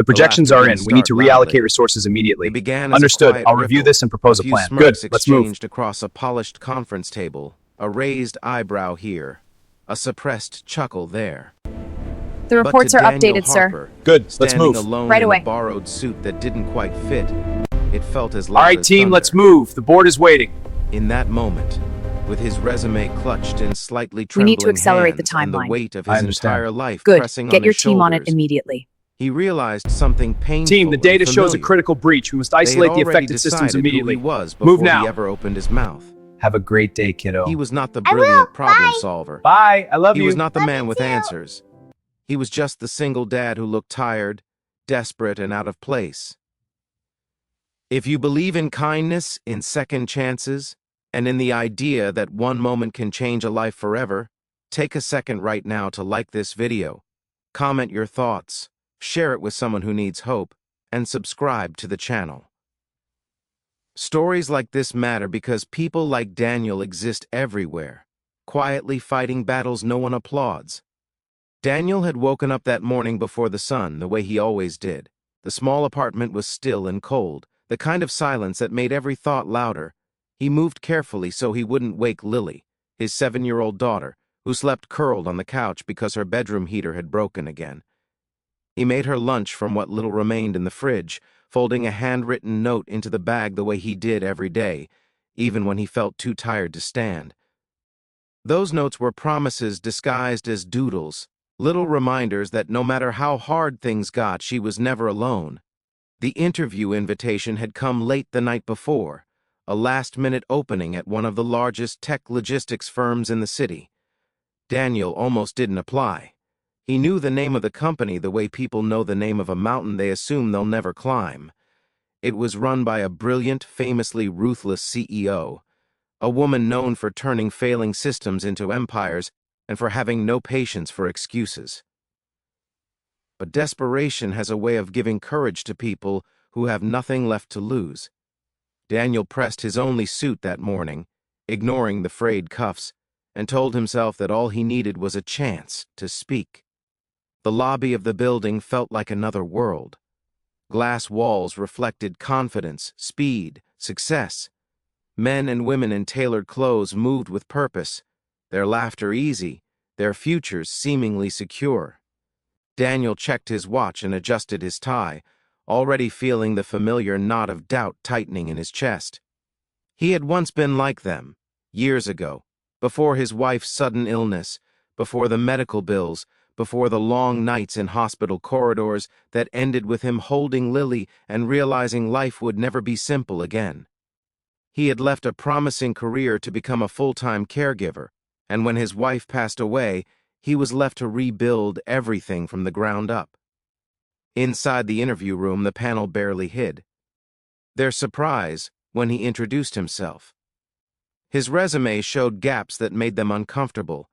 The The projections laughter are didn't in. We need start to loudly. reallocate resources It immediately. began as a Understood. quiet I'll review ripple. this and propose A a few plan. Good. smirks Let's move. exchanged across a polished conference table, a raised eyebrow here, a suppressed chuckle there. The But to reports are Daniel updated, sir. Harper, Good. Let's standing move. alone Right in away. a borrowed suit that didn't quite fit, it felt as All loud right, as team, thunder. let's move. The board is waiting. In that moment, with his resume clutched in slightly We trembling need to accelerate the hands and the timeline. weight of I his understand. entire life Good. pressing Get on your his team on it shoulders, immediately. he realized something painful Team, the data and shows a familiar. critical breach. We must They had isolate the already affected systems decided who immediately. he was Move before he now. ever opened his mouth. Have a great day, kiddo. He was not the brilliant problem solver. Bye. I love He you. was not the man with answers. He was just the single dad who looked tired, desperate, and out of place. If you believe in kindness, in second chances, and in the idea that one moment can change a life forever, take a second right now to like this video, comment your thoughts, share it with someone who needs hope, and subscribe to the channel. Stories like this matter because people like Daniel exist everywhere, quietly fighting battles no one applauds. Daniel had woken up that morning before the sun, the way he always did. The small apartment was still and cold, the kind of silence that made every thought louder. He moved carefully so he wouldn't wake Lily, his 7-year-old daughter, who slept curled on the couch because her bedroom heater had broken again. He made her lunch from what little remained in the fridge, folding a handwritten note into the bag the way he did every day, even when he felt too tired to stand. Those notes were promises disguised as doodles, little reminders that no matter how hard things got, she was never alone. The interview invitation had come late the night before, a last-minute opening at one of the largest tech logistics firms in the city. Daniel almost didn't apply. He knew the name of the company the way people know the name of a mountain they assume they'll never climb. It was run by a brilliant, famously ruthless CEO, a woman known for turning failing systems into empires and for having no patience for excuses. But desperation has a way of giving courage to people who have nothing left to lose. Daniel pressed his only suit that morning, ignoring the frayed cuffs, and told himself that all he needed was a chance to speak. The lobby of the building felt like another world. Glass walls reflected confidence, speed, success. Men and women in tailored clothes moved with purpose, their laughter easy, their futures seemingly secure. Daniel checked his watch and adjusted his tie, already feeling the familiar knot of doubt tightening in his chest. He had once been like them, years ago, before his wife's sudden illness, before the medical bills, before the long nights in hospital corridors that ended with him holding Lily and realizing life would never be simple again. He had left a promising career to become a full-time caregiver, and when his wife passed away, he was left to rebuild everything from the ground up. Inside the interview room, the panel barely hid their surprise when he introduced himself. His resume showed gaps that made them uncomfortable,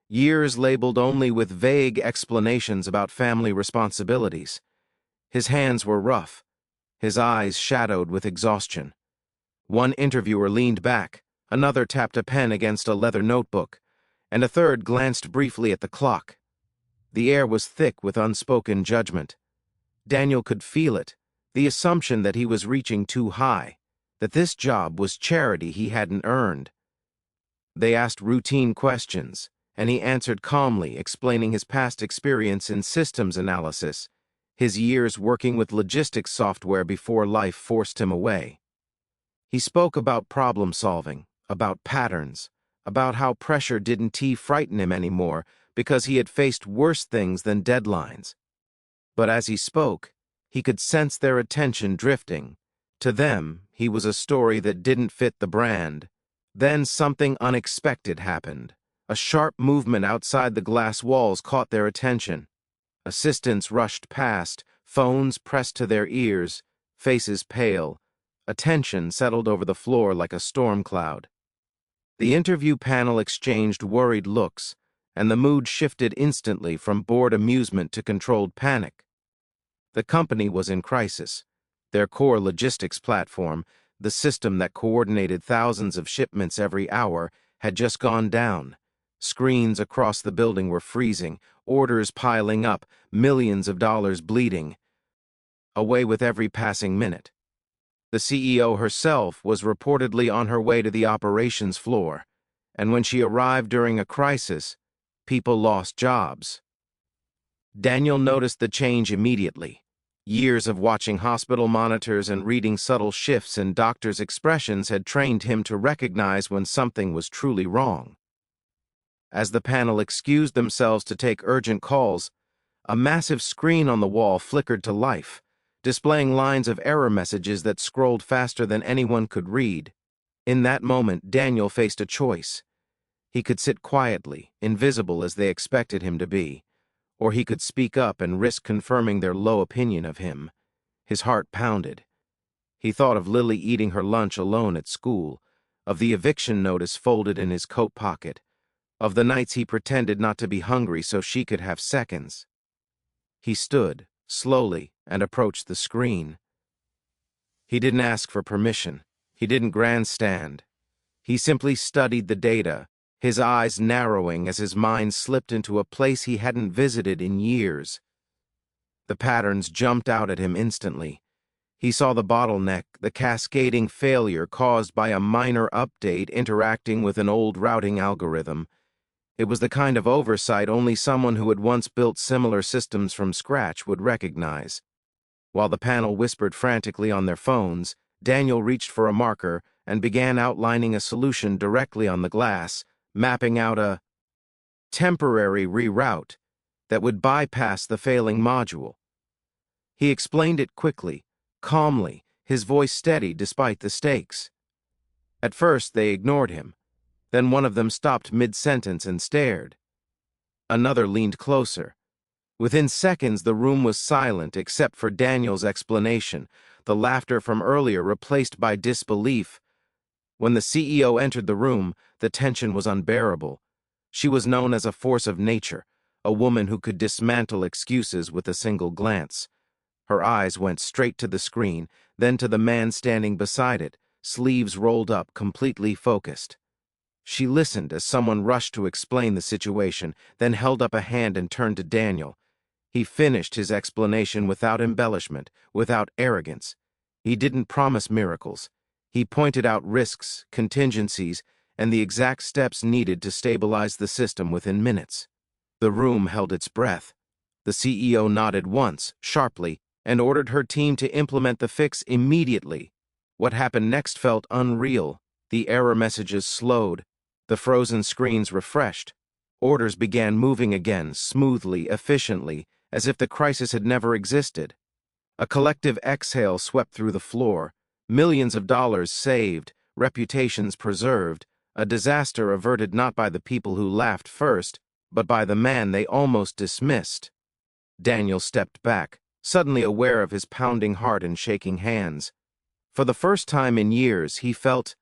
years labeled only with vague explanations about family responsibilities. His hands were rough, his eyes shadowed with exhaustion. One interviewer leaned back, another tapped a pen against a leather notebook, and a third glanced briefly at the clock. The air was thick with unspoken judgment. Daniel could feel it, the assumption that he was reaching too high, that this job was charity he hadn't earned. They asked routine questions, and he answered calmly, explaining his past experience in systems analysis, his years working with logistics software before life forced him away. He spoke about problem solving, about patterns, about how pressure didn't frighten him anymore because he had faced worse things than deadlines. But as he spoke, he could sense their attention drifting. To them, he was a story that didn't fit the brand. Then something unexpected happened. A sharp movement outside the glass walls caught their attention. Assistants rushed past, phones pressed to their ears, faces pale. Attention settled over the floor like a storm cloud. The interview panel exchanged worried looks, and the mood shifted instantly from bored amusement to controlled panic. The company was in crisis. Their core logistics platform, the system that coordinated thousands of shipments every hour, had just gone down. Screens across the building were freezing, orders piling up, millions of dollars bleeding. away with every passing minute. The CEO herself was reportedly on her way to the operations floor, and when she arrived during a crisis, people lost jobs. Daniel noticed the change immediately. Years of watching hospital monitors and reading subtle shifts in doctors' expressions had trained him to recognize when something was truly wrong. As the panel excused themselves to take urgent calls, a massive screen on the wall flickered to life, displaying lines of error messages that scrolled faster than anyone could read. In that moment, Daniel faced a choice. He could sit quietly, invisible as they expected him to be, or he could speak up and risk confirming their low opinion of him. His heart pounded. He thought of Lily eating her lunch alone at school, of the eviction notice folded in his coat pocket, of the nights he pretended not to be hungry so she could have seconds. He stood, slowly, and approached the screen. He didn't ask for permission. He didn't grandstand. He simply studied the data, his eyes narrowing as his mind slipped into a place he hadn't visited in years. The patterns jumped out at him instantly. He saw the bottleneck, the cascading failure caused by a minor update interacting with an old routing algorithm. It was the kind of oversight only someone who had once built similar systems from scratch would recognize. While the panel whispered frantically on their phones, Daniel reached for a marker and began outlining a solution directly on the glass, mapping out a temporary reroute that would bypass the failing module. He explained it quickly, calmly, his voice steady despite the stakes. At first, they ignored him. Then one of them stopped mid-sentence and stared. Another leaned closer. Within seconds, the room was silent except for Daniel's explanation, the laughter from earlier replaced by disbelief. When the CEO entered the room, the tension was unbearable. She was known as a force of nature, a woman who could dismantle excuses with a single glance. Her eyes went straight to the screen, then to the man standing beside it, sleeves rolled up, completely focused. She listened as someone rushed to explain the situation, then held up a hand and turned to Daniel. He finished his explanation without embellishment, without arrogance. He didn't promise miracles. He pointed out risks, contingencies, and the exact steps needed to stabilize the system within minutes. The room held its breath. The CEO nodded once, sharply, and ordered her team to implement the fix immediately. What happened next felt unreal. The error messages slowed. The frozen screens refreshed. Orders began moving again, smoothly, efficiently, as if the crisis had never existed. A collective exhale swept through the floor. Millions of dollars saved, reputations preserved, a disaster averted not by the people who laughed first, but by the man they almost dismissed. Daniel stepped back, suddenly aware of his pounding heart and shaking hands. For the first time in years, he felt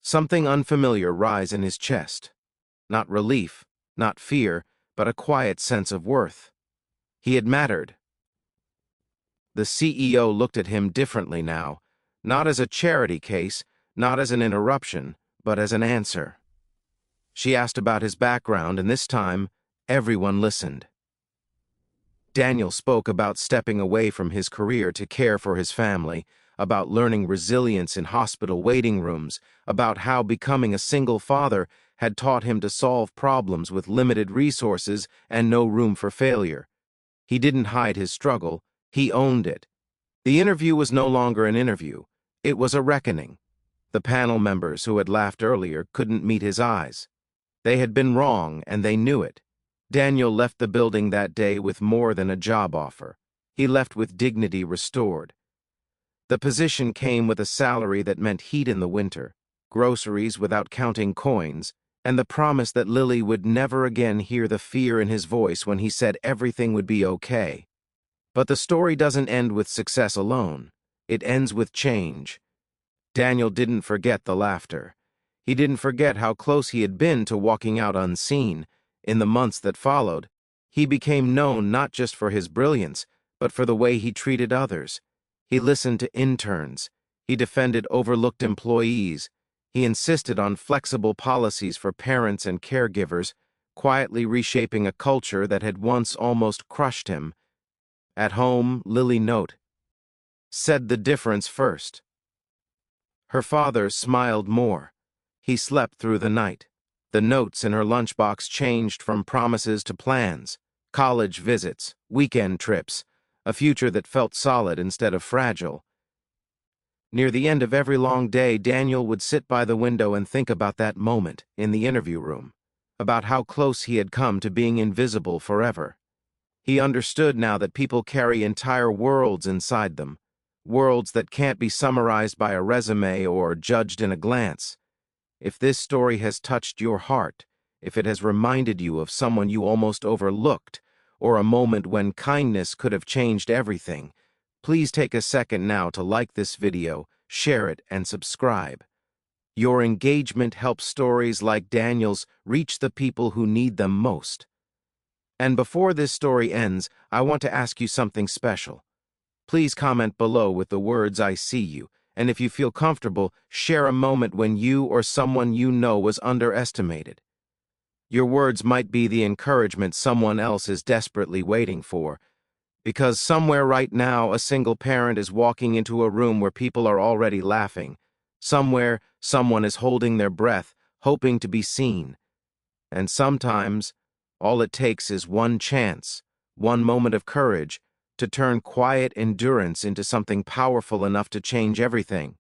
something unfamiliar rise in his chest. Not relief, not fear, but a quiet sense of worth. He had mattered. The CEO looked at him differently now, not as a charity case, not as an interruption, but as an answer. She asked about his background, and this time, everyone listened. Daniel spoke about stepping away from his career to care for his family, about learning resilience in hospital waiting rooms, about how becoming a single father had taught him to solve problems with limited resources and no room for failure. He didn't hide his struggle, he owned it. The interview was no longer an interview, it was a reckoning. The panel members who had laughed earlier couldn't meet his eyes. They had been wrong, and they knew it. Daniel left the building that day with more than a job offer. He left with dignity restored. The position came with a salary that meant heat in the winter, groceries without counting coins, and the promise that Lily would never again hear the fear in his voice when he said everything would be okay. But the story doesn't end with success alone. It ends with change. Daniel didn't forget the laughter. He didn't forget how close he had been to walking out unseen. In the months that followed, he became known not just for his brilliance, but for the way he treated others. He listened to interns. He defended overlooked employees. He insisted on flexible policies for parents and caregivers, quietly reshaping a culture that had once almost crushed him. At home, Lily note, said the difference first. Her father smiled more. He slept through the night. The notes in her lunchbox changed from promises to plans, college visits, weekend trips, a future that felt solid instead of fragile. Near the end of every long day, Daniel would sit by the window and think about that moment in the interview room, about how close he had come to being invisible forever. He understood now that people carry entire worlds inside them, worlds that can't be summarized by a resume or judged in a glance. If this story has touched your heart, if it has reminded you of someone you almost overlooked, or a moment when kindness could have changed everything, please take a second now to like this video, share it, and subscribe. Your engagement helps stories like Daniel's reach the people who need them most. And before this story ends, I want to ask you something special. Please comment below with the words "I see you," and if you feel comfortable, share a moment when you or someone you know was underestimated. Your words might be the encouragement someone else is desperately waiting for, because somewhere right now a single parent is walking into a room where people are already laughing. Somewhere, someone is holding their breath, hoping to be seen. And sometimes, all it takes is one chance, one moment of courage, to turn quiet endurance into something powerful enough to change everything.